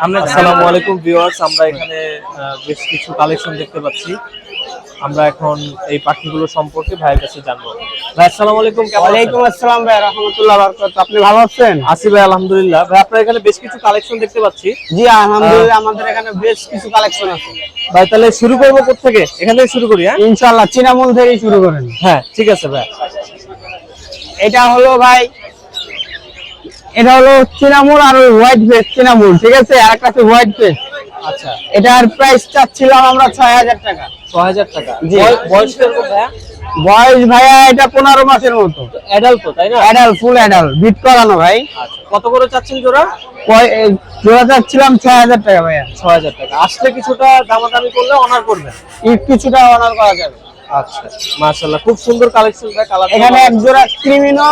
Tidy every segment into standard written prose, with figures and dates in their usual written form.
আসসালামু আলাইকুম ভিউয়ার্স, আমরা এখানে বেশ কিছু কালেকশন দেখতে পাচ্ছি। আমরা এখন এই পাখিগুলো সম্পর্কে ভাইয়ের কাছে জানবো। ভাই আসসালামু আলাইকুম। ওয়ালাইকুম আসসালাম ভাই, রাহমাতুল্লাহ বারাকাতুহু। আপনি ভালো আছেন? আছি ভাই, আলহামদুলিল্লাহ। ভাই আপনার এখানে বেশ কিছু কালেকশন দেখতে পাচ্ছি। জি আলহামদুলিল্লাহ, আমাদের এখানে বেশ কিছু কালেকশন আছে। ভাই তাহলে শুরু করবো কোথা থেকে? এখান থেকে শুরু করি। হ্যাঁ ইনশাআল্লাহ চিনামুল থেকেই শুরু করেন। হ্যাঁ ঠিক আছে ভাই। এটা হলো ভাই, এটা হলো চিনামুল আর হোয়াইট ফেস চিনামুল, ঠিক আছে? আর একটা আছে হোয়াইট ফেস। আচ্ছা, এটার প্রাইস চাচ্ছিলাম আমরা 6000 টাকা। 6000 টাকা। জি। বয়স কিরকম ভাইয়া? বয়স ভাইয়া এটা 15 মাসের মতো। অ্যাডাল্ট তো, তাই না? অ্যাডাল্ট, ফুল অ্যাডাল্ট, বিট করানো ভাই। আচ্ছা, কত করে চাচ্ছেন জোড়া? জোড়া চাচ্ছিলাম 6000 টাকা ভাইয়া। 6000 টাকা। আসলে কিছুটা দামাদামি করলে অনার করবেন? কিছুটা অনার করা যাবে। আচ্ছা, মাশাআল্লাহ, খুব সুন্দর কালেকশন ভাই। কালার এখানে এক জোড়া ক্রিমিনো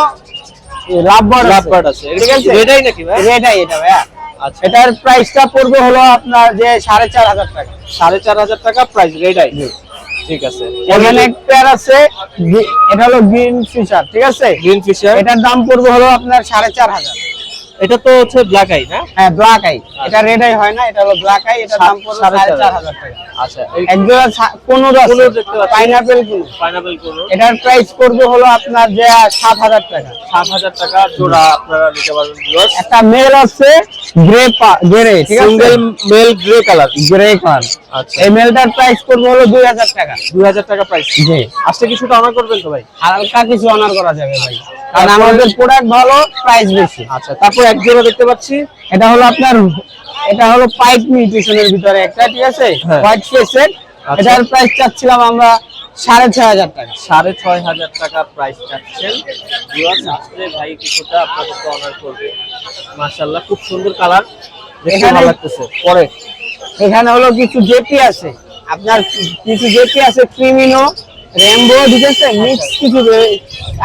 লাভবার্ড আছে, ঠিক আছে? রেডাই নাকি ভাই? রেডাই এটা ভাইয়া। আচ্ছা, এটার প্রাইসটা পড়বে হলো আপনার যে 4500 টাকা। 4500 টাকা প্রাইস রেডাই। ঠিক আছে। এখানে এক পেয়ার আছে, এটা হলো গ্রিন ফিশার, ঠিক আছে? গ্রিন ফিশার, এটার দাম পড়বে হলো আপনার 4500। এটা তো হচ্ছে ব্ল্যাক আই না? হ্যাঁ ব্ল্যাক আই, এটা রেড আই হয় না, এটা হলো ব্ল্যাক আই। এটার দাম পড়বে 4500 টাকা। আচ্ছা, এক জোড়া কোন দেখতে পাচ্ছি, পাইনাপেল কোন, পাইনাপেল কোন, এটার প্রাইস পড়বে হলো আপনার যে 7000 টাকা। 7000 টাকা জোড়া আপনারা নিতে পারবেন ভিউয়ার্স। একটা মেল আছে গ্রে, ঠিক আছে? Single male grey colour, grey colour. আচ্ছা, এই মেলটার প্রাইস পড়বে হলো 2000 টাকা। 2000 টাকা প্রাইস। জি। আসলে কিছুটা অনার করবেন তো ভাই? হালকা কিছু অনার করা যাবে ভাই, কারণ আমাদের প্রোডাক্ট ভালো, প্রাইস বেশি। আচ্ছা, তারপর এক জোড়া দেখতে পাচ্ছি। এটা হলো আপনার, এটা হলো পাইপ মিউটেশনের ভিতরে একটা, ঠিক আছে? হ্যাঁ। হোয়াইট ফেসের। আচ্ছা। এটার প্রাইস চাচ্ছিলাম আমরা 6500 টাকা। 6500 টাকা প্রাইস চাচ্ছেন ভিউয়ার্স। আসলে ভাই কিছুটা আপনাদেরকে অনার করবে। মাশাআল্লাহ, খুব সুন্দর কালার, দেখতে এখানে ভালো লাগতেছে। পরে এখানে হলো কিছু জেপি আছে, আপনার কিছু জেপি আছে, ক্রিমিনো, রেমবো, ঠিক আছে? মিক্স কিছু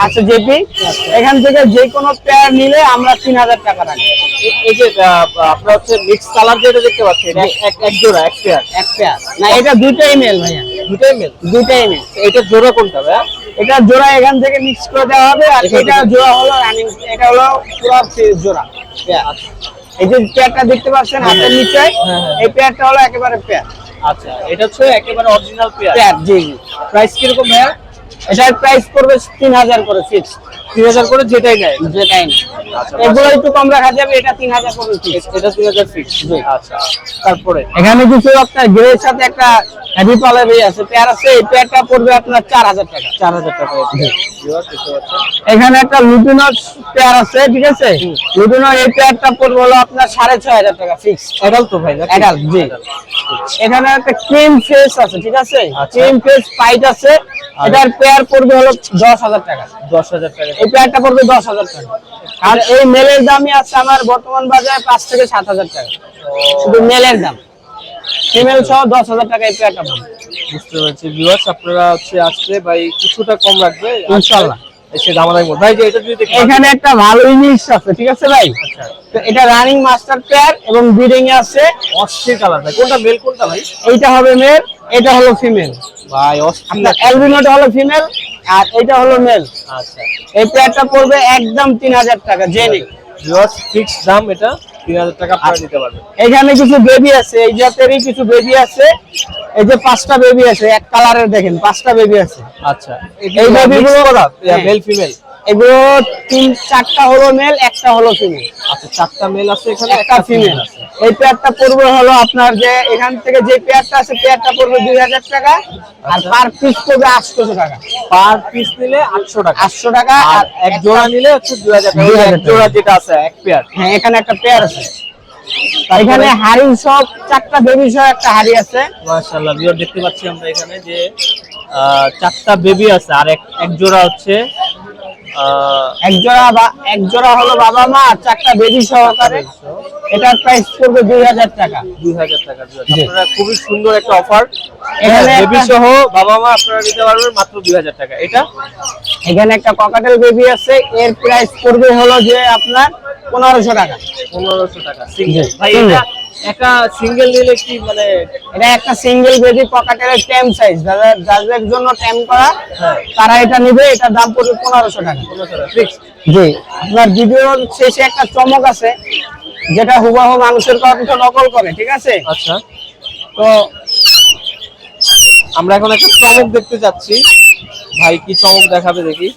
আছে জেপি। এখান থেকে যে কোনো পেয়ার নিলে আমরা 3000 টাকা রাখবো। এই যে আপনার হচ্ছে মিক্স কালার যেটা দেখতে পাচ্ছেন, এটা এক জোড়া, এক পেয়ার? এক পেয়ার না, এটা দুইটাই মেল ভাইয়া। দুটাই মেল? দুইটাই মেল। এটা জোড়া কোনটা ভাইয়া? এটা জোড়া এখান থেকে মিক্স করে দেওয়া হবে, আর এটা জোড়া হলো রানিং, এটা হলো পুরো জোড়া পেয়ার। এই যে পেয়ারটা দেখতে পাচ্ছেন হাতের নিচে, এই পেয়ারটা হলো একেবারে পেয়ার। আচ্ছা, এটা হচ্ছে একেবারে অরিজিনাল পেয়ার। পেয়ার, জি জি। প্রাইস কিরকম ভাইয়া? এটার প্রাইস পড়বে 3000 করে ফিক্স। 3000 করে যেটাই নেয়? যেটাই না, আচ্ছা, এগুলো একটু কম রাখা যাবে। এটা 3000 করে ফিক্স। এটা 3000 ফিক্স। আচ্ছা, তারপরে এখানে কিছু আপনার গ্রের সাথে একটা হেভি পালের আছে, পেয়ার আছে। এই পেয়ারটা পড়বে আপনার 4000 টাকা। 4000 টাকা। ভিউয়ার্স দেখতে পাচ্ছেন, এখানে একটা লুটিনোর পেয়ার আছে, ঠিক আছে? লুটিনোর এই পেয়ারটা পড়বে হলো আপনার 6500 টাকা ফিক্স। অ্যাডাল্ট তো ভাই? অ্যাডাল্ট, জি। এখানে একটা ক্রিম ফেস আছে, ঠিক আছে? ক্রিম ফেস পাইট আছে, এটার পেয়ার পড়বে হলো 10000 টাকা। 10000 টাকা। এই পেয়ারটা পড়বে 10000 টাকা। আর এই মেলের দামই আছে আমার বর্তমান বাজারে 5 থেকে 7000 টাকা, শুধু মেলের দাম। ফিমেল সহ 10000 টাকা এই পেয়ারটা পড়বে। বুঝতে পারছি ভিউয়ার্স, আপনারা হচ্ছে আসলে ভাই কিছুটা কম রাখবে ইনশাআল্লাহ। এসে দামাদামি করবে। ভাই যে এটা যদি দেখি, এখানে একটা ভালো ইনিশ আছে, ঠিক আছে ভাই? আচ্ছা, তো এটা রানিং মাস্টার পেয়ার এবং ব্রিডিং এ আছে। অস্থির কালার ভাই। কোনটা মেল কোনটা ভাই? এইটা হবে মেল, এটা হলো ফিমেল ভাই অস্থির। আপনার অ্যালবিনোটা হলো ফিমেল, আর এইটা হলো মেল। আচ্ছা, এই পেয়ারটা পড়বে একদম 3000 টাকা জেনে। ভিউয়ার্স ফিক্স দাম, এটা 3000 টাকা আপনারা নিতে পারবেন। এখানে কিছু বেবি আছে, এই জাতেরই কিছু বেবি আছে। এই যে 5টা বেবি আছে, এক কালারের, দেখেন 5টা বেবি আছে। আচ্ছা, এই বেবিগুলো মেল ফিমেল? এগুলো 4টা হলো মেল, একটা হলো ফিমেল। আচ্ছা, 4টা মেল আছে এখানে, একটা ফিমেল আছে। এই পেয়ারটা পড়বে হলো আপনার যে এখান থেকে যে পেয়ারটা আছে, পেয়ারটা পড়বে 2000 টাকা, আর পার পিস পড়বে 800 টাকা। পার পিস নিলে 800 টাকা। 800 টাকা, আর এক জোড়া নিলে হচ্ছে 2000 টাকা। এক জোড়া যেটা আছে এক পেয়ার? হ্যাঁ, এখানে একটা পেয়ার আছে। এখানে হাড়ি সব 4টা বেবি সহ একটা হাড়ি আছে। মাশাআল্লাহ, ভিউয়ার দেখতে পাচ্ছি আমরা এখানে যে 4টা বেবি আছে, আর এক জোড়া হচ্ছে এক জোড়া হলো বাবা মা, আর 4টা বেবি সহকারে। এটার প্রাইস পড়বে 2000 টাকা। 2000 টাকা। আপনারা খুবই সুন্দর একটা অফার, এখানে বেবি সহ বাবা মা আপনারা নিতে পারবেন মাত্র 2000 টাকা। এটা এখানে একটা ককাটেল বেবি আছে, এর প্রাইস পড়বে হলো যে আপনার 1500 টাকা। 1500 টাকা সিঙ্গেল ভাই? এটা একটা সিঙ্গেল নিলে কি মানে? এটা একটা সিঙ্গেল বেবি ককাটেলের টেম সাইজ, যাদের জন্য টেম করা তারা এটা নেবে। এটার দাম পড়বে 1500 টাকা। 1500 টাকা ফিক্স। জি। আপনার ভিডিওর শেষে একটা চমক আছে, যেটা হুবহু মানুষের কণ্ঠ নকল করে, ঠিক আছে? আচ্ছা, তো আমরা এখন একটা চমক দেখতে যাচ্ছি। ভাই কি চমক দেখাবে দেখি।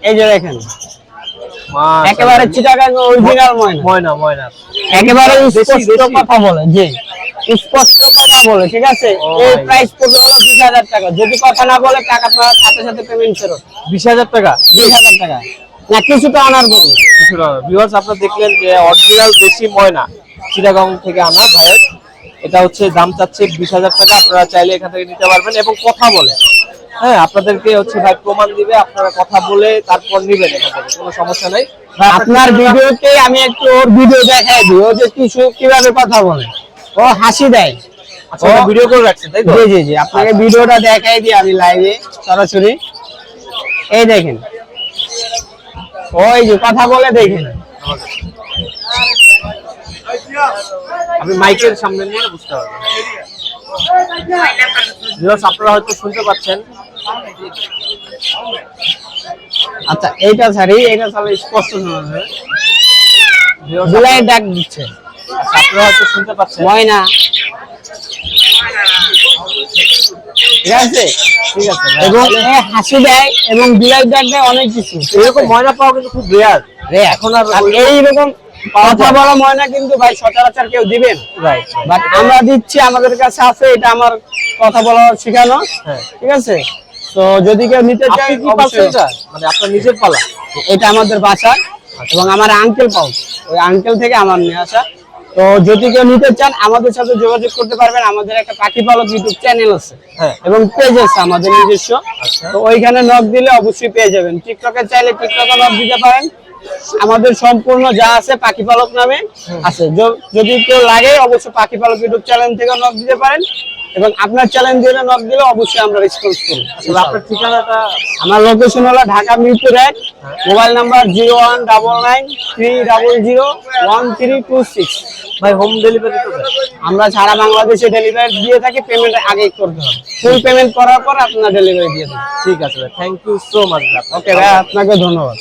এই যে দেখেন, মাশাআল্লাহ। একেবারে চিটাগাং অরিজিনাল ময়না, ময়না ময়না একেবারে দেশি, স্পষ্ট দেশি। কথা বলে, জি স্পষ্ট কথা বলে, ঠিক আছে? ও এই ভাই। প্রাইস পড়বে হলো 20,000 টাকা। যদি কথা না বলে টাকা আপনার সাথে সাথে পেমেন্ট ফেরত। 20,000 টাকা। 20,000 টাকা না, কিছুটা অনার করবো। ভিউয়ার্স আপনারা দেখলেন যে অরিজিনাল দেশি ময়না চিটাগং থেকে আনা ভাইয়ের। এটা হচ্ছে দাম চাচ্ছে 20,000 টাকা। আপনারা চাইলে এখান থেকে নিতে পারবেন এবং কথা বলে, হ্যাঁ আপনাদেরকে হচ্ছে ভাই প্রমাণ দিবে, আপনারা কথা বলে তারপর নিবেন এখান থেকে, কোনো সমস্যা নাই। ভাই আপনার ভিডিওতে আমি একটু ওর ভিডিও দেখাই দিই, ও যে কিছু কিভাবে কথা বলে, ও হাসি দেয়। আচ্ছা ভিডিও করে রাখছেন তাই তো? জি জি জি, আপনাকে ভিডিওটা দেখাই দিই আমি লাইভে সরাসরি। এই দেখেন, ওই যে কথা বলে দেখেন। আপনি মাইকের সামনে নিয়ে বুঝতে পারবেন। ভিউয়ার্স আপনারা হয়তো শুনতে পাচ্ছেন। আচ্ছা এইটা ছাড়ি, এটা তাহলে স্পষ্ট শোনা যাবে। ভিউয়ার্স জুলাই ডাক দিচ্ছে আপনারা হয়তো শুনতে পাচ্ছেন। ময়না, ঠিক আছে? ঠিক আছে ভাই। এবং এ হাসি দেয় এবং বিলাই ডাক দেয়, অনেক কিছু। এরকম ময়না পাওয়া কিন্তু খুব রেয়ার। এখন আর এইরকম কথা বলা ময়না কিন্তু ভাই সচরাচর কেউ দিবেন, রাইট। বাট আমরা দিচ্ছি, আমাদের কাছে আছে, এটা আমার কথা বলা শেখানো, হ্যাঁ। ঠিক আছে? তো যদি কেউ নিতে চায়, আপনি কি পাচ্ছেন এটা? মানে আপনার নিজের পালা? এটা আমাদের বাসা এবং আমার আঙ্কেল পাও, ওই আঙ্কেল থেকে আমার নিয়ে আসা। তো যদি কেউ নিতে চান আমাদের সাথে যোগাযোগ করতে পারবেন। আমাদের একটা পাখি পালক ইউটিউব চ্যানেল আছে হ্যাঁ। এবং পেজ আছে আমাদের নিজস্ব। আচ্ছা। তো ওইখানে নক দিলে অবশ্যই পেয়ে যাবেন। টিকটকে চাইলে টিকটকে নক দিতে পারেন। আমাদের সম্পূর্ণ যা আছে পাখি পালক নামে আছে। যদি কেউ লাগে অবশ্যই পাখি পালক ইউটিউব চ্যানেল থেকে নক দিতে পারেন এবং আপনার চ্যানেল দিয়ে নক দিলে অবশ্যই আমরা রেসপন্স করব। আসলে আপনার ঠিকানাটা? আমার লোকেশন হলো ঢাকা মিরপুর 1, মোবাইল নাম্বার 0199301326। ভাই হোম ডেলিভারি তো দেন? আমরা সারা বাংলাদেশে ডেলিভারি দিয়ে থাকি, পেমেন্ট আগেই করতে হবে। ফুল পেমেন্ট করার পর আপনার ডেলিভারি দিয়ে দেবেন। ঠিক আছে ভাই, থ্যাংক ইউ সো মাচ। ওকে ভাই, আপনাকে ধন্যবাদ।